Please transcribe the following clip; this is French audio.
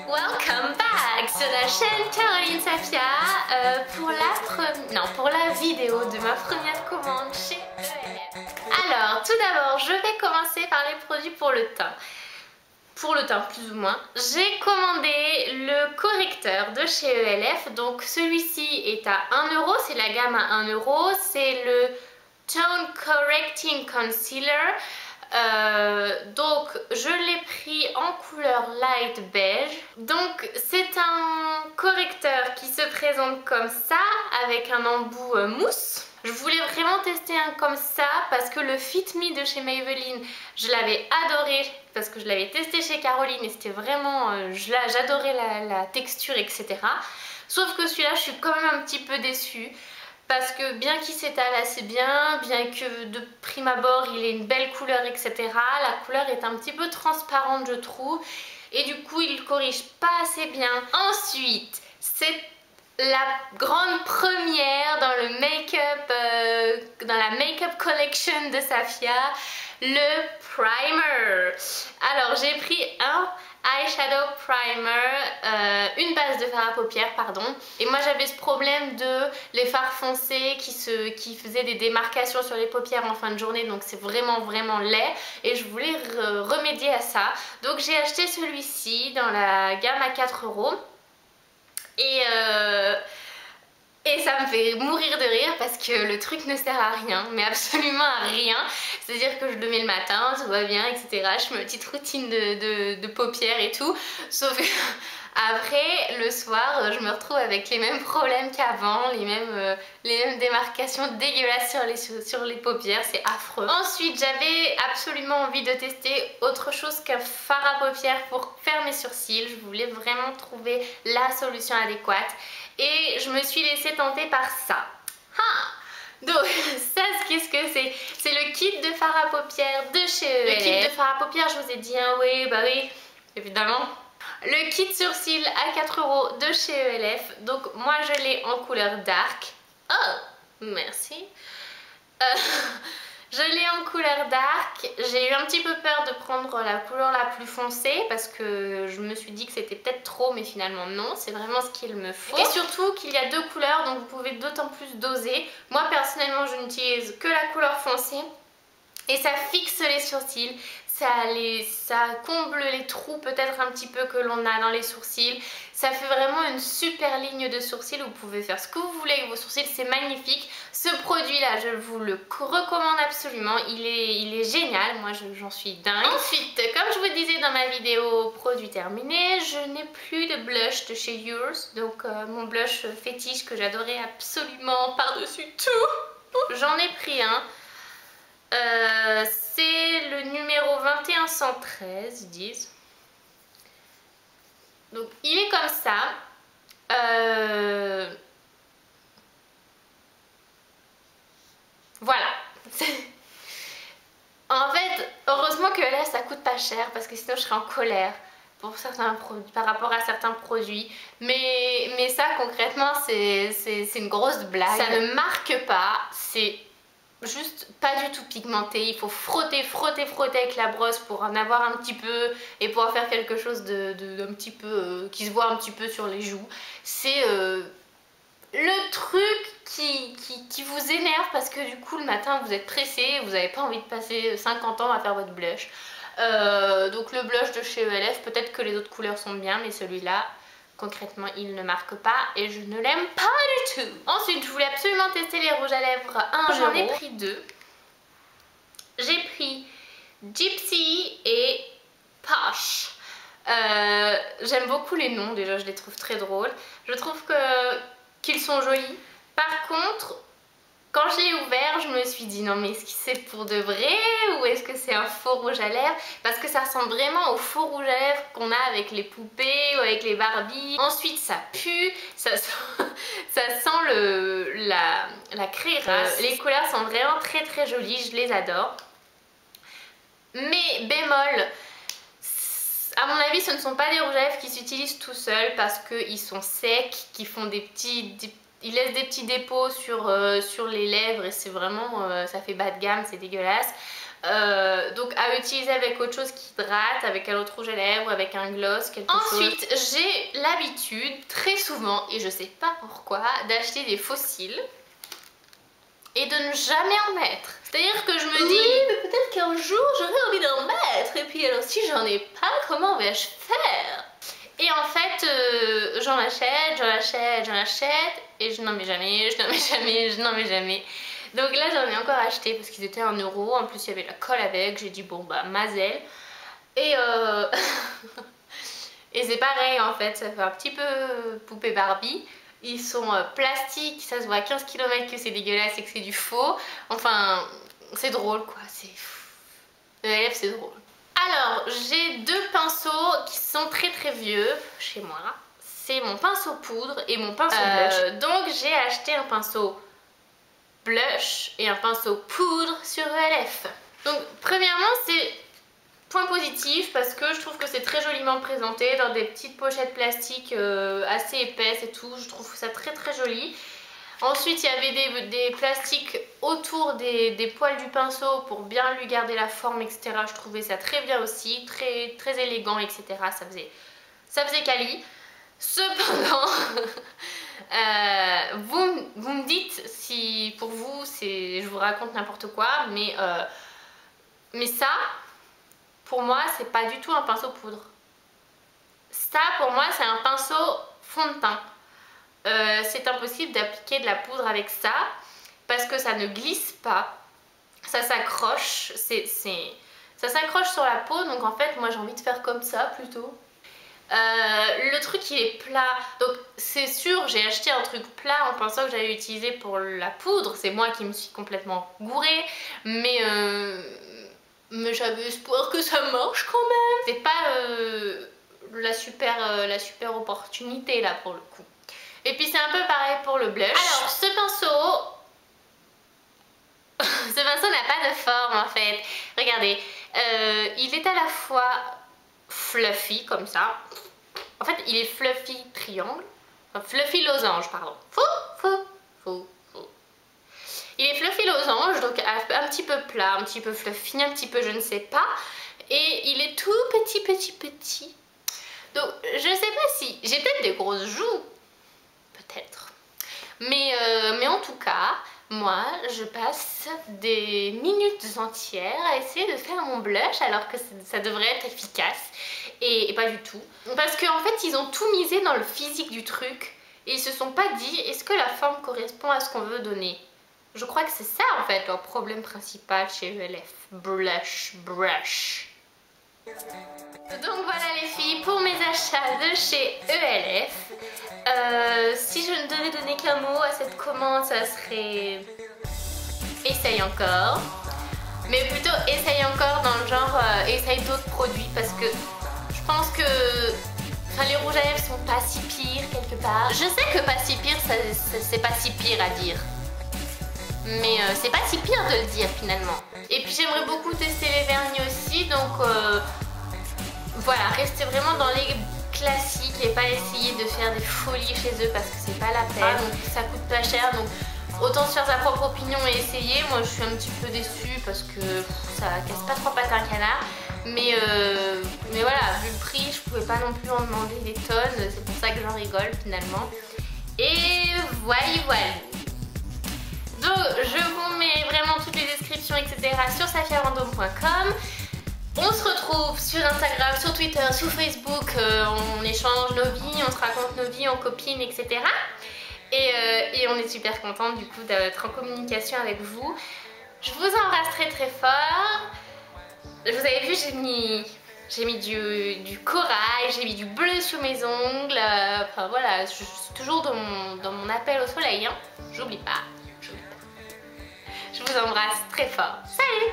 Welcome back sur la chaîne Caroline Safia pour la vidéo de ma première commande chez ELF. Alors tout d'abord je vais commencer par les produits pour le teint. Pour le teint plus ou moins, j'ai commandé le correcteur de chez ELF. Donc celui-ci est à 1 €, c'est la gamme à 1 €, c'est le Tone Correcting Concealer. Donc je l'ai pris en couleur light beige. Donc c'est un correcteur qui se présente comme ça avec un embout mousse. Je voulais vraiment tester un comme ça parce que le Fit Me de chez Maybelline, je l'avais adoré parce que je l'avais testé chez Caroline et c'était vraiment, j'adorais la texture, etc. Sauf que celui-là je suis quand même un petit peu déçue. Parce que bien qu'il s'étale assez bien, bien que de prime abord il ait une belle couleur, etc. La couleur est un petit peu transparente je trouve. Et du coup il corrige pas assez bien. Ensuite, c'est la grande première dans le make-up, dans la make-up collection de Safia, le primer. Alors j'ai pris un eyeshadow primer, une base de fard à paupières pardon, et moi j'avais ce problème de les fards foncés qui faisaient des démarcations sur les paupières en fin de journée, donc c'est vraiment laid et je voulais remédier à ça. Donc j'ai acheté celui-ci dans la gamme à 4 € et ça me fait mourir de rire parce que le truc ne sert à rien, mais absolument à rien. C'est-à-dire que je le mets le matin, tout va bien, etc. Je fais ma petite routine de paupières et tout. Sauf que après, le soir, je me retrouve avec les mêmes problèmes qu'avant, les mêmes démarcations dégueulasses sur les paupières, c'est affreux. Ensuite, j'avais absolument envie de tester autre chose qu'un fard à paupières pour faire mes sourcils. Je voulais vraiment trouver la solution adéquate. Et je me suis laissée tenter par ça. Donc ça, qu'est-ce que c'est? C'est le kit de fard à paupières de chez ELF. Le kit de fard à paupières, je vous ai dit, hein, oui, bah oui, évidemment. Le kit sourcils à 4 € de chez ELF. Donc moi je l'ai en couleur dark. Oh, merci. Je l'ai en couleur dark. J'ai eu un petit peu peur de prendre la couleur la plus foncée parce que je me suis dit que c'était peut-être trop, mais finalement non, c'est vraiment ce qu'il me faut. Et surtout qu'il y a deux couleurs, donc vous pouvez d'autant plus doser. Moi personnellement je n'utilise que la couleur foncée et ça fixe les sourcils. Ça comble les trous peut-être un petit peu que l'on a dans les sourcils. Ça fait vraiment une super ligne de sourcils. Vous pouvez faire ce que vous voulez avec vos sourcils, c'est magnifique. Ce produit là, je vous le recommande absolument. Il est génial, moi j'en suis dingue. Ensuite, comme je vous disais dans ma vidéo produit terminé, je n'ai plus de blush de chez Yours. Donc mon blush fétiche que j'adorais absolument par-dessus tout. J'en ai pris un. C'est le numéro 2113, ils disent. Donc il est comme ça. Voilà. En fait, heureusement que là ça coûte pas cher parce que sinon je serais en colère pour certains produits, par rapport à certains produits. Mais ça concrètement c'est une grosse blague. Ça ne marque pas, c'est juste pas du tout pigmenté. Il faut frotter avec la brosse pour en avoir un petit peu et pouvoir faire quelque chose d'un petit peu qui se voit un petit peu sur les joues. C'est le truc qui vous énerve parce que du coup le matin vous êtes pressé, vous n'avez pas envie de passer 50 ans à faire votre blush. Donc le blush de chez ELF, peut-être que les autres couleurs sont bien, mais celui-là concrètement il ne marque pas et je ne l'aime pas du tout. Ensuite je voulais absolument tester les rouges à lèvres 1 €. J'en ai pris deux. J'ai pris Gypsy et Posh. J'aime beaucoup les noms, déjà je les trouve très drôles. Je trouve qu'ils sont jolis. Par contre, quand je l'ai ouvert, je me suis dit non mais est-ce que c'est pour de vrai ou est-ce que c'est un faux rouge à lèvres? Parce que ça ressemble vraiment au faux rouge à lèvres qu'on a avec les poupées ou avec les Barbie. Ensuite ça pue, ça sent la crérasse. Les couleurs sont vraiment très jolies, je les adore. Mais bémol, à mon avis ce ne sont pas des rouges à lèvres qui s'utilisent tout seuls parce qu'ils sont secs, qui font ils laissent des petits dépôts sur les lèvres et c'est vraiment, ça fait bas de gamme, c'est dégueulasse. Donc à utiliser avec autre chose qui hydrate, avec un autre rouge à lèvres, avec un gloss, quelque chose. Ensuite, j'ai l'habitude, très souvent, et je sais pas pourquoi, d'acheter des faux cils et de ne jamais en mettre. C'est-à-dire que je me dis, mais peut-être qu'un jour j'aurai envie d'en mettre, et puis alors si j'en ai pas, comment vais-je faire? Et en fait, j'en achète, et je n'en mets jamais, je n'en mets jamais. Donc là j'en ai encore acheté parce qu'ils étaient 1 €, en plus il y avait la colle avec, j'ai dit bon bah mazel. Et et c'est pareil en fait, ça fait un petit peu poupée Barbie. Ils sont plastiques, ça se voit à 15 km que c'est dégueulasse et que c'est du faux. Enfin, c'est drôle quoi, ELF c'est drôle. Alors, j'ai 2 pinceaux qui sont très très vieux chez moi. C'est mon pinceau poudre et mon pinceau blush. Donc j'ai acheté un pinceau blush et un pinceau poudre sur ELF. Donc premièrement c'est point positif parce que je trouve que c'est très joliment présenté dans des petites pochettes plastiques assez épaisses et tout. Je trouve ça très très joli. Ensuite il y avait des plastiques autour des poils du pinceau pour bien lui garder la forme, etc. Je trouvais ça très bien aussi, très, très élégant, etc. Ça faisait quali. Cependant, vous me dites si pour vous je vous raconte n'importe quoi, mais ça, pour moi, c'est pas du tout un pinceau poudre. Ça, pour moi, c'est un pinceau fond de teint. C'est impossible d'appliquer de la poudre avec ça parce que ça ne glisse pas, ça s'accroche, ça s'accroche sur la peau, donc en fait, moi j'ai envie de faire comme ça plutôt. Le truc il est plat, donc c'est sûr j'ai acheté un truc plat en pensant que j'allais l'utiliser pour la poudre, c'est moi qui me suis complètement gourée, mais j'avais espoir que ça marche quand même. C'est pas la super opportunité là pour le coup. Et puis c'est un peu pareil pour le blush. Alors ce pinceau n'a pas de forme en fait, regardez, il est à la fois fluffy comme ça. En fait, il est fluffy triangle. Enfin, fluffy losange, pardon. Faux. Il est fluffy losange, donc un petit peu plat, un petit peu fluffy, un petit peu je ne sais pas. Et il est tout petit. Donc, je sais pas si... J'ai peut-être des grosses joues. Peut-être. Mais en tout cas... Moi, je passe des minutes entières à essayer de faire mon blush alors que ça devrait être efficace et pas du tout. Parce qu'en fait, ils ont tout misé dans le physique du truc et ils se sont pas dit est-ce que la forme correspond à ce qu'on veut donner. Je crois que c'est ça en fait leur problème principal chez ELF. Brush. Donc voilà les filles pour mes achats de chez ELF. Si je ne devais donner qu'un mot à cette commande, ça serait essaye encore, mais plutôt essaye encore dans le genre essaye d'autres produits parce que je pense que les rouges à lèvres sont pas si pires quelque part. Je sais que pas si pire c'est pas si pire à dire, mais c'est pas si pire de le dire finalement. Et puis j'aimerais beaucoup tester les vernis aussi, donc voilà, restez vraiment dans les classiques et pas essayer de faire des folies chez eux parce que c'est pas la peine, ça coûte pas cher, donc autant se faire sa propre opinion et essayer. Moi je suis un petit peu déçue parce que ça casse pas trop pattes un canard, mais voilà, vu le prix je pouvais pas non plus en demander des tonnes, c'est pour ça que j'en rigole finalement. Et voilà. Donc je vous mets vraiment toutes les descriptions etc sur safiarandom.com. On se retrouve sur Instagram, sur Twitter, sur Facebook, on échange nos vies, on se raconte nos vies en copines, etc. Et on est super contente du coup d'être en communication avec vous. Je vous embrasse très très fort. Vous avez vu, j'ai mis du corail, j'ai mis du bleu sur mes ongles. Enfin voilà, je suis toujours dans mon appel au soleil, hein. J'oublie pas. Je vous embrasse très fort. Salut!